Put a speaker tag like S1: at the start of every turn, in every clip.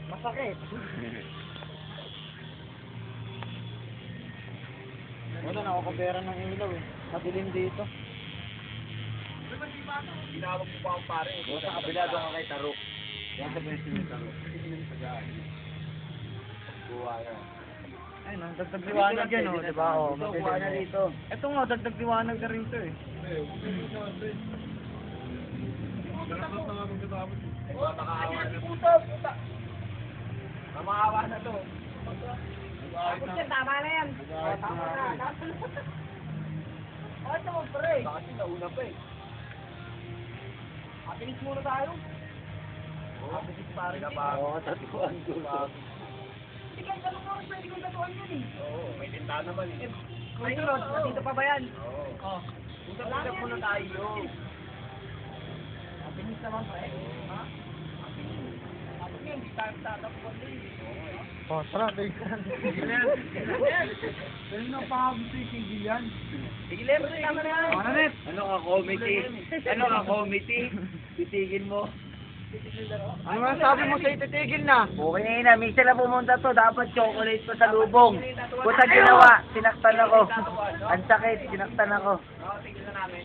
S1: Masakit. Wala, nakakabera ng ilaw eh. Madilim dito.
S2: Ginawag mo pa ang pare.
S1: Sa kabila doon ka kay Tarok. Yan sa pwesto ni Tarok.
S2: Buwa yan.
S1: Ayun, ang dagdag liwanag yan o, diba? O,
S2: Buwa na dito.
S1: ito nga, dagdag liwanag na rin ito eh.
S2: Buwa makaawa na. Puta! Mamaawa na to.
S3: Tama na yan.
S2: Tama na.
S3: Ito mo, pre.
S2: Kasi nauna pa eh.
S3: Mabilis muna tayo.
S2: Mabilis pare na pa. Oo, tatuan ko.
S3: Sige, ganun mo, pwede kong tatuan yun eh.
S2: Oo, may tinta naman eh.
S3: Ay, dito pa ba yan?
S2: Oo.
S3: Oh.
S2: Usap-usap muna tayo.
S3: Mabilis naman, pre. Ha? Tapos nga, hindi tayo tatapuan din.
S1: Oh, tara, tayo ka.
S3: Pero na pa gusto yung sigil yan.
S2: Sige, Lem, tama na yan.
S1: Ano, Net?
S2: Ano ka, committee? Ano ka, committee? Titigil mo.
S1: Ano nga sabi mo sa ititigil na?
S2: Okay na yun, may sila pumunta to. Dapat chocolate pa sa lubong. Puta ginawa, sinaktan ako. Ang sakit, sinaktan ako. Tigil na namin.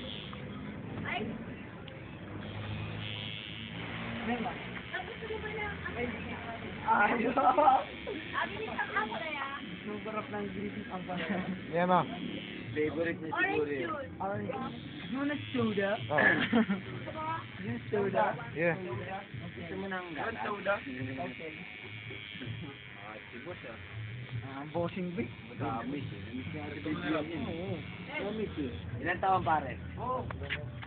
S1: Sugarap ng greasy ang panahon. Yan o.
S2: Favorite niya siguro yun.
S1: Orange. You want a soda?
S2: Oh.
S1: You want soda? Yeah.
S2: Gusto mo ng gatas? Soda? Okay. Ah, sibot ah.
S1: Ang bossing big.
S2: Madami siya. Ilan taon pare?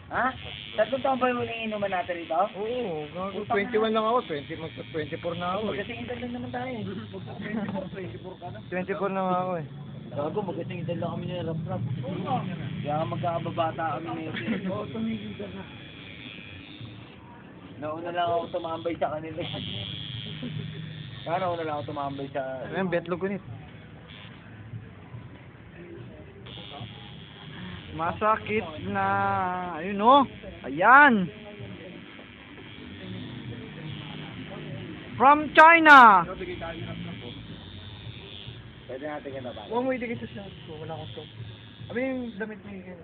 S2: Ha? Tatlong taon ba yung huling inuman natin rito?
S1: Oo, gago. 21 lang ako. 24 na ako eh.
S2: Magkasing edad lang naman tayo. 24 ka na.
S1: 24 lang ako eh.
S2: Gago, magkasing edad lang kami ni Rap-Rap. Kaya magkakababata kami ngayon. Oo, tumigil ka na. Nauna lang ako tumambay sa kanila. Nauna lang ako tumambay sa...
S1: Ayan, betlog ko nit. Masakit na. Ayun o. Ayan. From China.
S2: Pwede natin ka na ba?
S1: Huwag mo itigit sa shop ko. Wala akong shop. Abi yung damit mo yun.